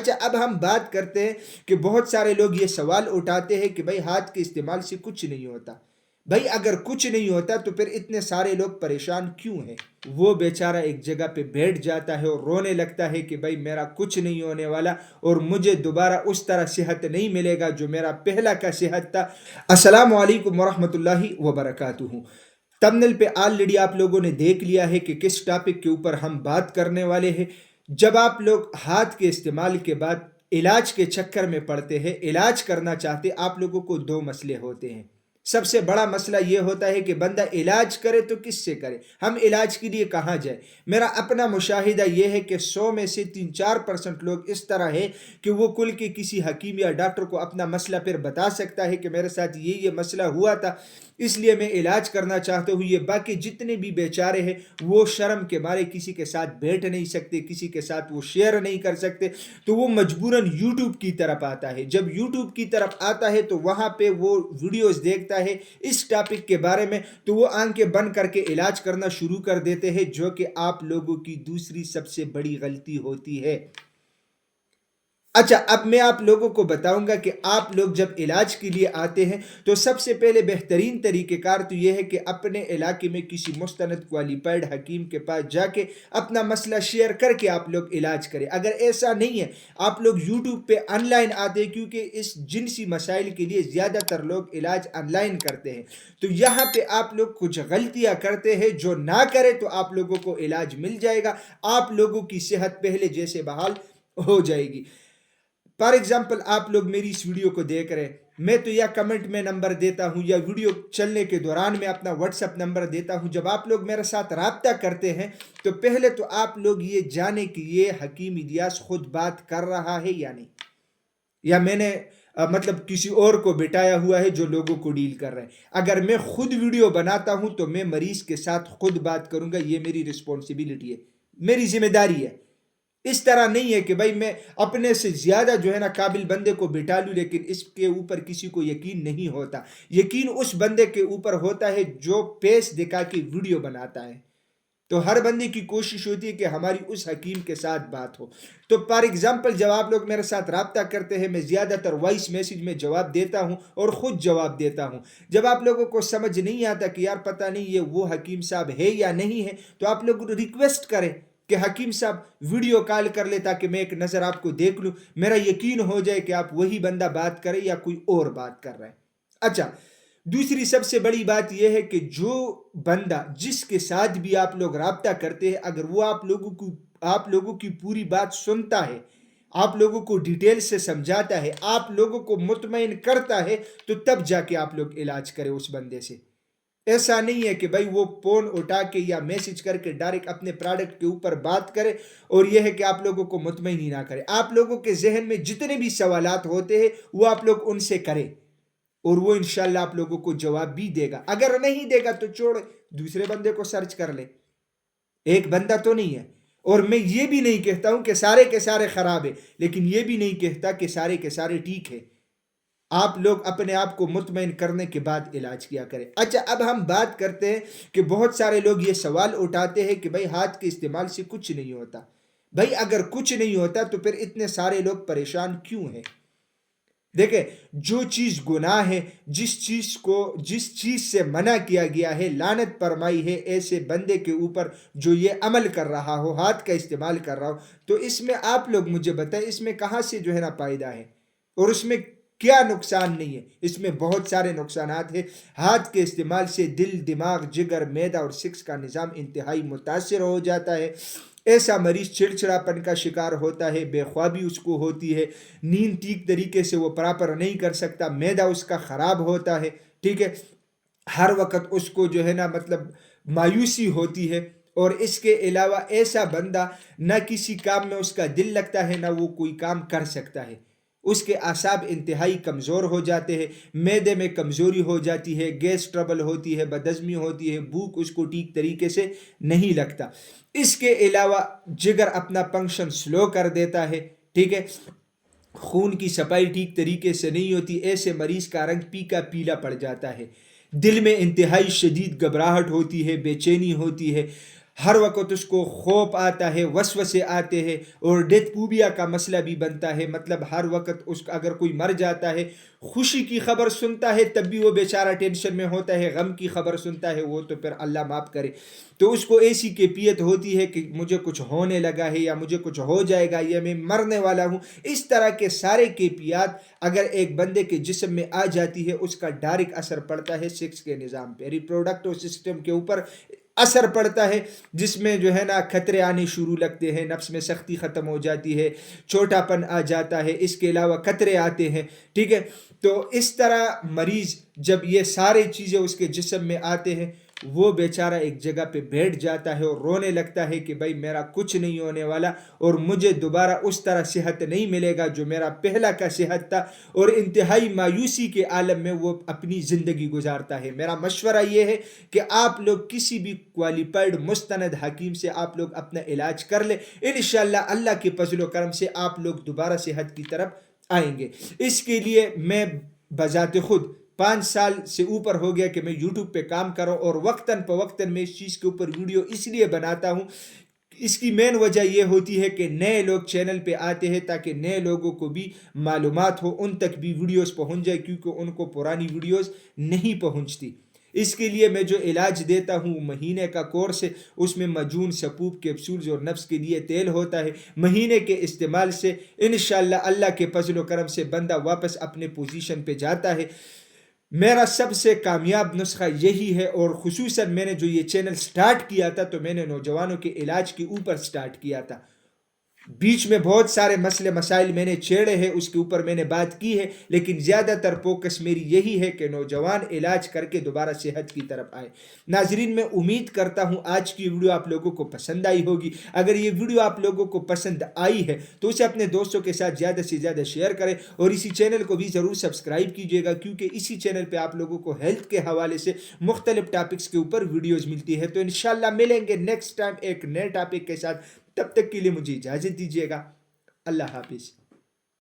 اچھا، اب ہم بات کرتے ہیں کہ بہت سارے لوگ یہ سوال اٹھاتے ہیں کہ بھائی ہاتھ کے استعمال سے کچھ نہیں ہوتا. بھائی اگر کچھ نہیں ہوتا تو پھر اتنے سارے لوگ پریشان کیوں ہیں؟ وہ بیچارہ ایک جگہ پہ بیٹھ جاتا ہے اور رونے لگتا ہے کہ بھائی میرا کچھ نہیں ہونے والا اور مجھے دوبارہ اس طرح صحت نہیں ملے گا جو میرا پہلا کا صحت تھا. السلام علیکم ورحمۃ اللہ وبرکاتہ. تمنل پہ آلریڈی آپ لوگوں نے دیکھ لیا ہے کہ کس ٹاپک کے اوپر ہم بات کرنے والے ہیں. جب آپ لوگ ہاتھ کے استعمال کے بعد علاج کے چکر میں پڑتے ہیں، علاج کرنا چاہتے، آپ لوگوں کو دو مسئلے ہوتے ہیں. سب سے بڑا مسئلہ یہ ہوتا ہے کہ بندہ علاج کرے تو کس سے کرے، ہم علاج کے لیے کہاں جائیں. میرا اپنا مشاہدہ یہ ہے کہ 100 میں سے 3-4% لوگ اس طرح ہے کہ وہ کل کے کسی حکیم یا ڈاکٹر کو اپنا مسئلہ پھر بتا سکتا ہے کہ میرے ساتھ یہ مسئلہ ہوا تھا، اس لیے میں علاج کرنا چاہتا ہوں. یہ باقی جتنے بھی بیچارے ہیں وہ شرم کے مارے کسی کے ساتھ بیٹھ نہیں سکتے، کسی کے ساتھ وہ شیئر نہیں کر سکتے، تو وہ مجبوراً یوٹیوب کی طرف آتا ہے. جب یوٹیوب کی طرف آتا ہے تو وہاں پہ وہ ویڈیوز دیکھتا ہے اس ٹاپک کے بارے میں، تو وہ آنکھیں بند کر کے علاج کرنا شروع کر دیتے ہیں، جو کہ آپ لوگوں کی دوسری سب سے بڑی غلطی ہوتی ہے. اچھا، اب میں آپ لوگوں کو بتاؤں گا کہ آپ لوگ جب علاج کے لیے آتے ہیں تو سب سے پہلے بہترین طریقہ کار تو یہ ہے کہ اپنے علاقے میں کسی مستند کوالیفائڈ حکیم کے پاس جا کے اپنا مسئلہ شیئر کر کے آپ لوگ علاج کریں. اگر ایسا نہیں ہے، آپ لوگ یوٹیوب پہ آن لائن آتے ہیں، کیونکہ اس جنسی مسائل کے لیے زیادہ تر لوگ علاج آن لائن کرتے ہیں، تو یہاں پہ آپ لوگ کچھ غلطیاں کرتے ہیں جو نہ کرے تو آپ لوگوں کو علاج مل جائے گا، آپ لوگوں کی صحت پہلے جیسے بحال ہو جائے گی. فار ایگزامپل آپ لوگ میری اس ویڈیو کو دیکھ رہے ہیں، میں تو یا کمنٹ میں نمبر دیتا ہوں یا ویڈیو چلنے کے دوران میں اپنا واٹس ایپ نمبر دیتا ہوں. جب آپ لوگ میرے ساتھ رابطہ کرتے ہیں تو پہلے تو آپ لوگ یہ جانیں کہ یہ حکیم الیاس خود بات کر رہا ہے یا نہیں، یا میں نے مطلب کسی اور کو بٹایا ہوا ہے جو لوگوں کو ڈیل کر رہے ہیں. اگر میں خود ویڈیو بناتا ہوں تو میں مریض کے ساتھ خود بات کروں گا، یہ میری رسپانسبلٹی ہے، میری ذمہ داری ہے. اس طرح نہیں ہے کہ بھائی میں اپنے سے زیادہ جو ہے نا قابل بندے کو بٹا لوں لیکن اس کے اوپر کسی کو یقین نہیں ہوتا. یقین اس بندے کے اوپر ہوتا ہے جو پیس دکھا کے ویڈیو بناتا ہے. تو ہر بندے کی کوشش ہوتی ہے کہ ہماری اس حکیم کے ساتھ بات ہو. تو فار ایگزامپل جب آپ لوگ میرے ساتھ رابطہ کرتے ہیں، میں زیادہ تر وائس میسج میں جواب دیتا ہوں اور خود جواب دیتا ہوں. جب آپ لوگوں کو سمجھ نہیں آتا کہ یار پتہ نہیں یہ وہ حکیم صاحب ہے یا نہیں ہے، تو آپ لوگ ریکویسٹ کریں کہ حکیم صاحب ویڈیو کال کر لے تاکہ میں ایک نظر آپ کو دیکھ لوں، میرا یقین ہو جائے کہ آپ وہی بندہ بات کرے یا کوئی اور بات کر رہا ہے. اچھا، دوسری سب سے بڑی بات یہ ہے کہ جو بندہ جس کے ساتھ بھی آپ لوگ رابطہ کرتے ہیں، اگر وہ آپ لوگوں کی پوری بات سنتا ہے، آپ لوگوں کو ڈیٹیل سے سمجھاتا ہے، آپ لوگوں کو مطمئن کرتا ہے، تو تب جا کے آپ لوگ علاج کریں اس بندے سے. ایسا نہیں ہے کہ بھائی وہ فون اٹھا کے یا میسج کر کے ڈائریکٹ اپنے پروڈکٹ کے اوپر بات کرے اور یہ ہے کہ آپ لوگوں کو مطمئن ہی نہ کرے. آپ لوگوں کے ذہن میں جتنے بھی سوالات ہوتے ہیں وہ آپ لوگ ان سے کریں اور وہ انشاءاللہ آپ لوگوں کو جواب بھی دے گا. اگر نہیں دے گا تو چھوڑے، دوسرے بندے کو سرچ کر لے، ایک بندہ تو نہیں ہے. اور میں یہ بھی نہیں کہتا ہوں کہ سارے کے سارے خراب ہیں، لیکن یہ بھی نہیں کہتا کہ سارے کے سارے ٹھیک ہیں. آپ لوگ اپنے آپ کو مطمئن کرنے کے بعد علاج کیا کریں. اچھا، اب ہم بات کرتے ہیں کہ بہت سارے لوگ یہ سوال اٹھاتے ہیں کہ بھائی ہاتھ کے استعمال سے کچھ نہیں ہوتا. بھائی اگر کچھ نہیں ہوتا تو پھر اتنے سارے لوگ پریشان کیوں ہیں؟ دیکھیں، جو چیز گناہ ہے، جس چیز سے منع کیا گیا ہے، لعنت فرمائی ہے ایسے بندے کے اوپر جو یہ عمل کر رہا ہو، ہاتھ کا استعمال کر رہا ہو. تو اس میں آپ لوگ مجھے بتائیں اس میں کہاں سے جو ہے نا فائدہ ہے اور اس میں کیا نقصان نہیں ہے؟ اس میں بہت سارے نقصانات ہیں. ہاتھ کے استعمال سے دل، دماغ، جگر، معدہ اور سیکس کا نظام انتہائی متاثر ہو جاتا ہے. ایسا مریض چڑچڑاپن کا شکار ہوتا ہے، بے خوابی اس کو ہوتی ہے، نیند ٹھیک طریقے سے وہ پراپر نہیں کر سکتا، معدہ اس کا خراب ہوتا ہے، ٹھیک ہے، ہر وقت اس کو جو ہے نا مطلب مایوسی ہوتی ہے. اور اس کے علاوہ ایسا بندہ نہ کسی کام میں اس کا دل لگتا ہے، نہ وہ کوئی کام کر سکتا ہے. اس کے اعصاب انتہائی کمزور ہو جاتے ہیں، معدے میں کمزوری ہو جاتی ہے، گیس ٹربل ہوتی ہے، بدہضمی ہوتی ہے، بھوک اس کو ٹھیک طریقے سے نہیں لگتا. اس کے علاوہ جگر اپنا فنکشن سلو کر دیتا ہے، ٹھیک ہے، خون کی صفائی ٹھیک طریقے سے نہیں ہوتی، ایسے مریض کا رنگ پیکا پیلا پڑ جاتا ہے، دل میں انتہائی شدید گھبراہٹ ہوتی ہے، بے چینی ہوتی ہے، ہر وقت اس کو خوف آتا ہے، وسوسے آتے ہیں، اور ڈیتھ فوبیا کا مسئلہ بھی بنتا ہے. مطلب ہر وقت اس کا اگر کوئی مر جاتا ہے، خوشی کی خبر سنتا ہے تب بھی وہ بیچارہ ٹینشن میں ہوتا ہے، غم کی خبر سنتا ہے وہ تو پھر اللہ معاف کرے، تو اس کو ایسی کیفیت ہوتی ہے کہ مجھے کچھ ہونے لگا ہے یا مجھے کچھ ہو جائے گا یا میں مرنے والا ہوں. اس طرح کے سارے کیفیات اگر ایک بندے کے جسم میں آ جاتی ہے، اس کا ڈائریکٹ اثر پڑتا ہے سیکس کے نظام پہ، ریپروڈکٹیو سسٹم کے اوپر اثر پڑتا ہے، جس میں جو ہے نا خطرے آنے شروع لگتے ہیں، نفس میں سختی ختم ہو جاتی ہے، چھوٹا پن آ جاتا ہے، اس کے علاوہ خطرے آتے ہیں. ٹھیک ہے، تو اس طرح مریض جب یہ سارے چیزیں اس کے جسم میں آتے ہیں، وہ بیچارہ ایک جگہ پہ بیٹھ جاتا ہے اور رونے لگتا ہے کہ بھائی میرا کچھ نہیں ہونے والا، اور مجھے دوبارہ اس طرح صحت نہیں ملے گا جو میرا پہلا کا صحت تھا، اور انتہائی مایوسی کے عالم میں وہ اپنی زندگی گزارتا ہے. میرا مشورہ یہ ہے کہ آپ لوگ کسی بھی کوالیفائڈ مستند حکیم سے آپ لوگ اپنا علاج کر لیں، انشاءاللہ اللہ کے فضل و کرم سے آپ لوگ دوبارہ صحت کی طرف آئیں گے. اس کے لیے میں بذات خود 5 سال سے اوپر ہو گیا کہ میں یوٹیوب پہ کام کر رہا ہوں، اور وقتاً فوقتاً میں اس چیز کے اوپر ویڈیو اس لیے بناتا ہوں. اس کی مین وجہ یہ ہوتی ہے کہ نئے لوگ چینل پہ آتے ہیں تاکہ نئے لوگوں کو بھی معلومات ہو، ان تک بھی ویڈیوز پہنچ جائے، کیونکہ ان کو پرانی ویڈیوز نہیں پہنچتی. اس کے لیے میں جو علاج دیتا ہوں مہینے کا کورس ہے، اس میں مجون، سپوب، کیپسولز اور نفس کے لیے تیل ہوتا ہے. مہینے کے استعمال سے انشاءاللہ اللہ کے فضل و کرم سے بندہ واپس اپنے پوزیشن پہ جاتا ہے. میرا سب سے کامیاب نسخہ یہی ہے، اور خصوصاً میں نے جو یہ چینل سٹارٹ کیا تھا تو میں نے نوجوانوں کے علاج کے اوپر سٹارٹ کیا تھا. بیچ میں بہت سارے مسئلے مسائل میں نے چھیڑے ہیں، اس کے اوپر میں نے بات کی ہے، لیکن زیادہ تر فوکس میری یہی ہے کہ نوجوان علاج کر کے دوبارہ صحت کی طرف آئے. ناظرین، میں امید کرتا ہوں آج کی ویڈیو آپ لوگوں کو پسند آئی ہوگی. اگر یہ ویڈیو آپ لوگوں کو پسند آئی ہے تو اسے اپنے دوستوں کے ساتھ زیادہ سے زیادہ شیئر کریں، اور اسی چینل کو بھی ضرور سبسکرائب کیجیے گا، کیونکہ اسی چینل پہ آپ لوگوں کو ہیلتھ کے حوالے سے مختلف ٹاپکس کے اوپر ویڈیوز ملتی ہے. تو انشاءاللہ ملیں گے نیکسٹ ٹائم ایک نئے ٹاپک کے ساتھ. تب تک کے لیے مجھے اجازت دیجیے گا. اللہ حافظ.